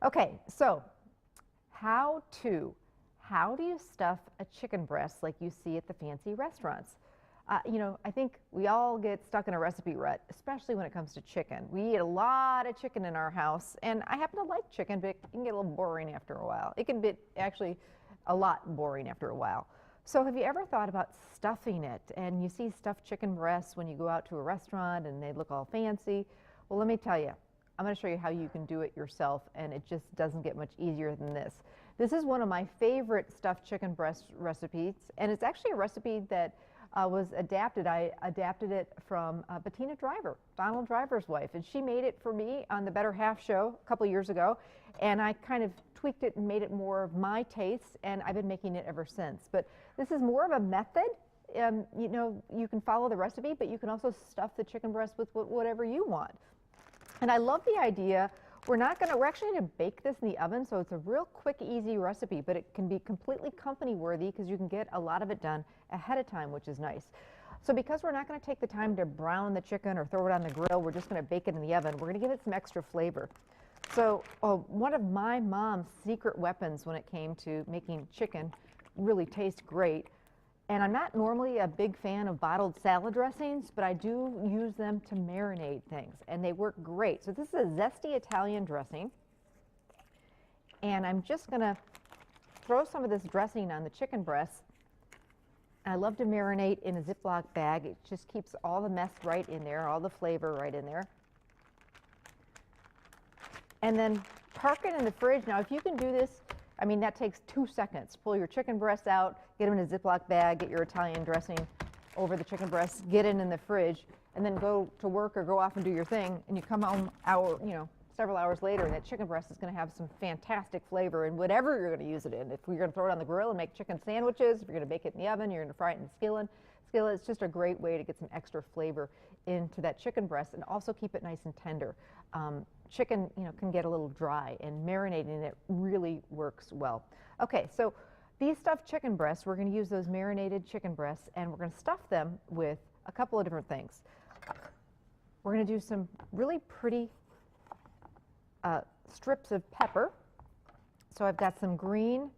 Okay, so how do you stuff a chicken breast like you see at the fancy restaurants? I think we all get stuck in a recipe rut, especially when it comes to chicken. We eat a lot of chicken in our house, and I happen to like chicken, but it can get a little boring after a while. It can be actually a lot boring after a while. So have you ever thought about stuffing it? And you see stuffed chicken breasts when you go out to a restaurant and they look all fancy. Well, let me tell you, I'm going to show you how you can do it yourself, and it just doesn't get much easier than this. This is one of my favorite stuffed chicken breast recipes, and it's actually a recipe that was adapted. I adapted it from Bettina Driver, Donald Driver's wife, and she made it for me on the Better Half show a couple years ago, and I kind of tweaked it and made it more of my taste, and I've been making it ever since. But this is more of a method. You can follow the recipe, but you can also stuff the chicken breast with whatever you want. And I love the idea. We're actually going to bake this in the oven, so it's a real quick, easy recipe, but it can be completely company worthy because you can get a lot of it done ahead of time, which is nice. So because we're not going to take the time to brown the chicken or throw it on the grill, we're just going to bake it in the oven. We're going to give it some extra flavor. So one of my mom's secret weapons when it came to making chicken really taste great. And I'm not normally a big fan of bottled salad dressings, but I do use them to marinate things, and they work great. So this is a zesty Italian dressing, and I'm just going to throw some of this dressing on the chicken breast. I love to marinate in a Ziploc bag. It just keeps all the mess right in there, all the flavor right in there. And then park it in the fridge. Now, if you can do this, I mean, that takes 2 seconds. Pull your chicken breasts out, get them in a Ziploc bag, get your Italian dressing over the chicken breasts, get it in the fridge, and then go to work or go off and do your thing, and you come home several hours later, and that chicken breast is going to have some fantastic flavor in whatever you're going to use it in. If you're going to throw it on the grill and make chicken sandwiches, if you're going to bake it in the oven, you're going to fry it in the skillet, it's just a great way to get some extra flavor into that chicken breast and also keep it nice and tender. Chicken, can get a little dry, and marinating it really works well. Okay, so these stuffed chicken breasts, we're going to use those marinated chicken breasts, and we're going to stuff them with a couple of different things. We're going to do some really pretty strips of pepper. So I've got some green,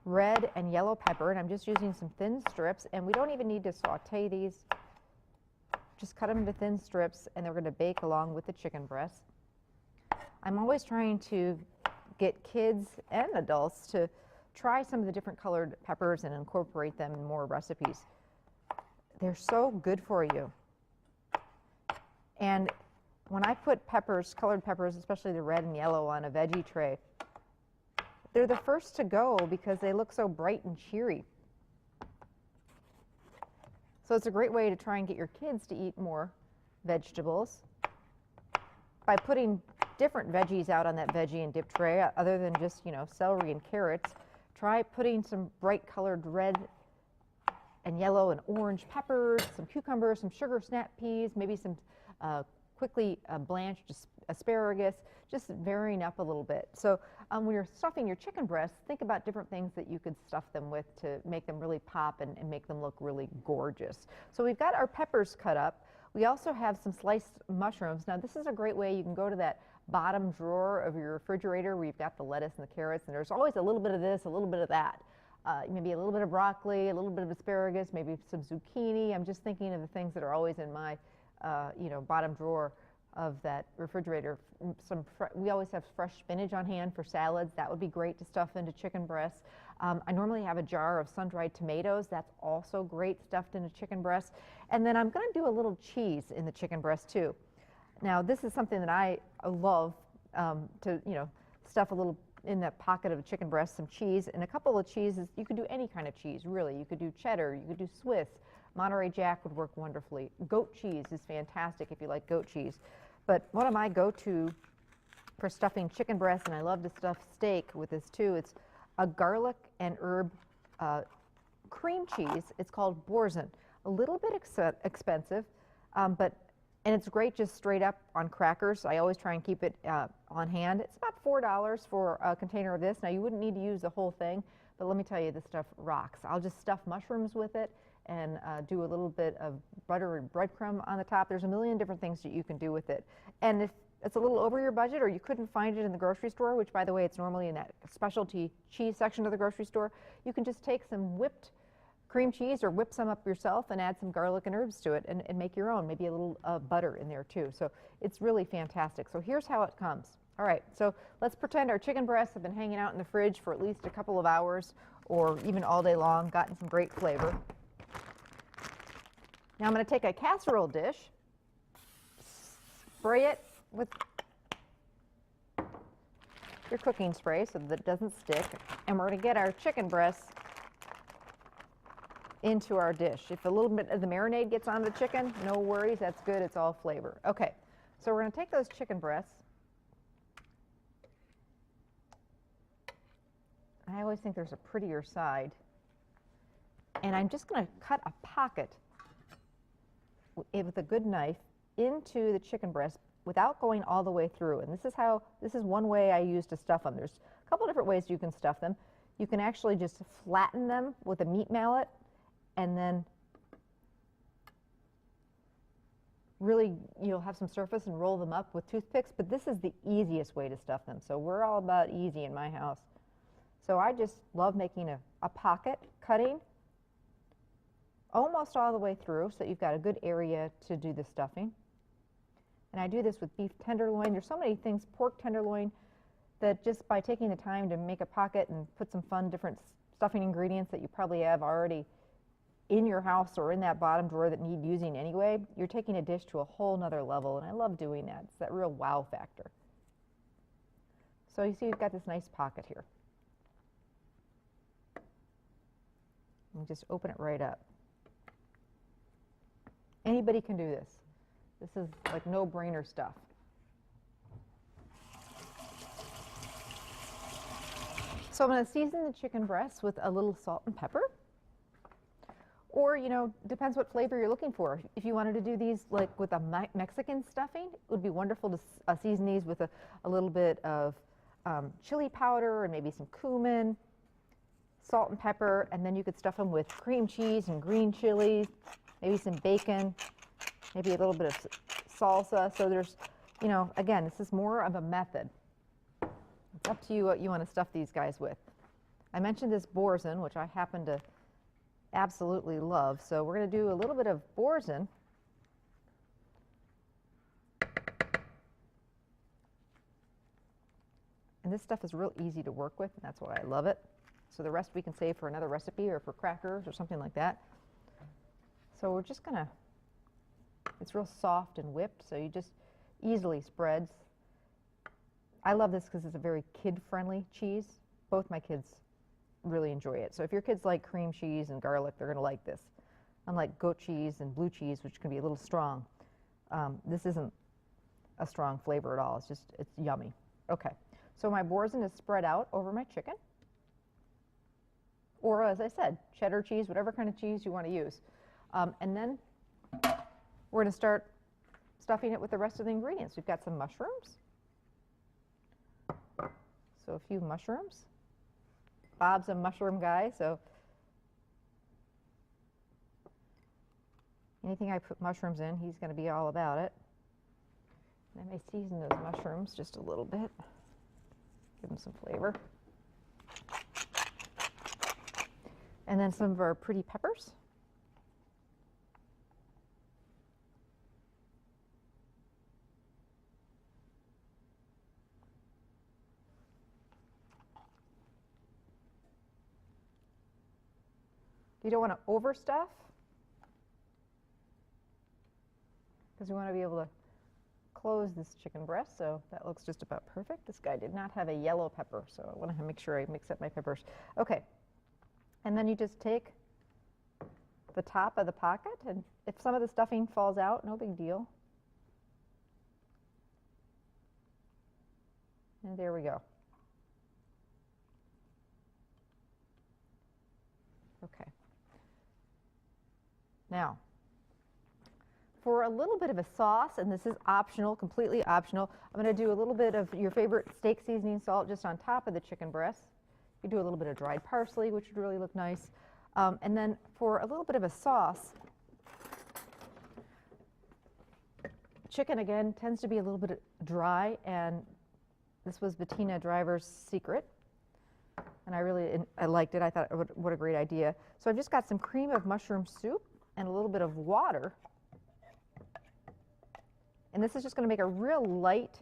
red, and yellow pepper, and I'm just using some thin strips, and we don't even need to saute these. Just cut them into thin strips, and they're going to bake along with the chicken breast. I'm always trying to get kids and adults to try some of the different colored peppers and incorporate them in more recipes. They're so good for you. And when I put peppers, colored peppers, especially the red and yellow, on a veggie tray, they're the first to go because they look so bright and cheery. So it's a great way to try and get your kids to eat more vegetables by putting different veggies out on that veggie and dip tray, other than just, celery and carrots. Try putting some bright colored red and yellow and orange peppers, some cucumbers, some sugar snap peas, maybe some quickly blanched asparagus, just varying up a little bit. So when you're stuffing your chicken breasts, think about different things that you could stuff them with to make them really pop and make them look really gorgeous. So we've got our peppers cut up. We also have some sliced mushrooms. Now this is a great way. You can go to that bottom drawer of your refrigerator where you've got the lettuce and the carrots, and there's always a little bit of this, a little bit of that. Maybe a little bit of broccoli, a little bit of asparagus, maybe some zucchini. I'm just thinking of the things that are always in my bottom drawer of that refrigerator. We always have fresh spinach on hand for salads. That would be great to stuff into chicken breasts. I normally have a jar of sun-dried tomatoes. That's also great stuffed into chicken breasts. And then I'm going to do a little cheese in the chicken breast too. Now this is something that I love to stuff a little in the pocket of a chicken breast, some cheese, and a couple of cheeses. You could do any kind of cheese, really. You could do cheddar, you could do Swiss. Monterey Jack would work wonderfully. Goat cheese is fantastic if you like goat cheese. But one of my go-to for stuffing chicken breast, and I love to stuff steak with this too, it's a garlic and herb cream cheese. It's called Boursin. A little bit expensive, and it's great just straight up on crackers. I always try and keep it on hand. It's about $4 for a container of this. Now you wouldn't need to use the whole thing, but let me tell you, this stuff rocks. I'll just stuff mushrooms with it and do a little bit of butter and breadcrumb on the top. There's a million different things that you can do with it. And if it's a little over your budget, or you couldn't find it in the grocery store, which, by the way, it's normally in that specialty cheese section of the grocery store, you can just take some whipped cream cheese or whip some up yourself and add some garlic and herbs to it and make your own, maybe a little butter in there too. So it's really fantastic. So here's how it comes. All right, so let's pretend our chicken breasts have been hanging out in the fridge for at least a couple of hours or even all day long, gotten some great flavor. Now I'm going to take a casserole dish, spray it with your cooking spray so that it doesn't stick, and we're going to get our chicken breasts into our dish. If a little bit of the marinade gets on the chicken, no worries, that's good, it's all flavor. Okay, so we're going to take those chicken breasts. I always think there's a prettier side. And I'm just going to cut a pocket with a good knife into the chicken breast without going all the way through. And this is one way I use to stuff them. There's a couple different ways you can stuff them. You can actually just flatten them with a meat mallet and then really you'll have some surface and roll them up with toothpicks, but this is the easiest way to stuff them. So we're all about easy in my house. So I just love making a pocket, cutting almost all the way through so you've got a good area to do the stuffing. And I do this with beef tenderloin. There's so many things, pork tenderloin, that just by taking the time to make a pocket and put some fun different stuffing ingredients that you probably have already in your house or in that bottom drawer that need using anyway, you're taking a dish to a whole nother level, and I love doing that. It's that real wow factor. So you see you've got this nice pocket here. And just open it right up. Anybody can do this. This is like no-brainer stuff. So I'm going to season the chicken breasts with a little salt and pepper. Or, you know, depends what flavor you're looking for. If you wanted to do these like with a Mexican stuffing, it would be wonderful to season these with a little bit of chili powder and maybe some cumin, salt and pepper, and then you could stuff them with cream cheese and green chilies, maybe some bacon, maybe a little bit of salsa. So there's, you know, again, this is more of a method. It's up to you what you want to stuff these guys with. I mentioned this boursin, which I happen to absolutely love. So we're going to do a little bit of boursin. And this stuff is real easy to work with, and that's why I love it. So the rest we can save for another recipe or for crackers or something like that. So we're just going to, it's real soft and whipped, so you just easily spreads. I love this because it's a very kid-friendly cheese. Both my kids really enjoy it. So if your kids like cream cheese and garlic, they're going to like this. Unlike goat cheese and blue cheese, which can be a little strong, this isn't a strong flavor at all. It's just, it's yummy. Okay, so my boursin is spread out over my chicken. Or, as I said, cheddar cheese, whatever kind of cheese you want to use. And then we're going to start stuffing it with the rest of the ingredients. We've got some mushrooms. So a few mushrooms. Bob's a mushroom guy, so anything I put mushrooms in, he's going to be all about it. And I may season those mushrooms just a little bit. Give them some flavor. And then some of our pretty peppers. You don't want to overstuff because we want to be able to close this chicken breast, so that looks just about perfect. This guy did not have a yellow pepper, so I want to make sure I mix up my peppers. Okay. And then you just take the top of the pocket, and if some of the stuffing falls out, no big deal. And there we go. Okay. Now, for a little bit of a sauce, and this is optional, completely optional, I'm going to do a little bit of your favorite steak seasoning salt just on top of the chicken breast. You do a little bit of dried parsley, which would really look nice. And then for a little bit of a sauce, chicken, again, tends to be a little bit dry, and this was Bettina Driver's secret. And I liked it. I thought, what a great idea. So I've just got some cream of mushroom soup and a little bit of water. And this is just going to make a real light,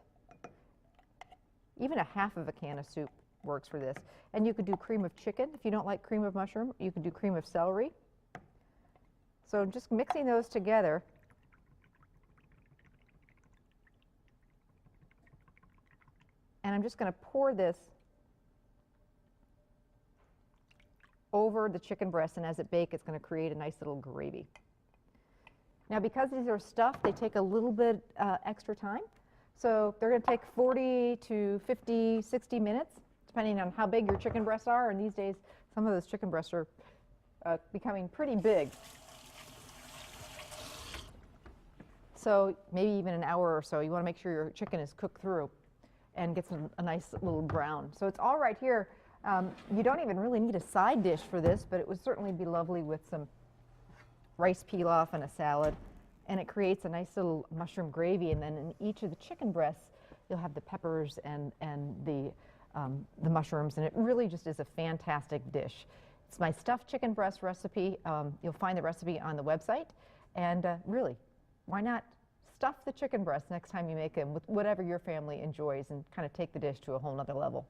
even a half of a can of soup works for this. And you could do cream of chicken. If you don't like cream of mushroom, you could do cream of celery. So just mixing those together. And I'm just going to pour this over the chicken breast, and as it bakes, it's going to create a nice little gravy. Now, because these are stuffed, they take a little bit extra time. So they're going to take 40 to 50, 60 minutes, depending on how big your chicken breasts are. And these days, some of those chicken breasts are becoming pretty big. So maybe even an hour or so. You want to make sure your chicken is cooked through and gets a nice little brown. So it's all right here. You don't even really need a side dish for this, but it would certainly be lovely with some rice pilaf and a salad. And it creates a nice little mushroom gravy. And then in each of the chicken breasts, you'll have the peppers and the mushrooms. And it really just is a fantastic dish. It's my stuffed chicken breast recipe. You'll find the recipe on the website. And really, why not stuff the chicken breast next time you make them with whatever your family enjoys and kind of take the dish to a whole nother level.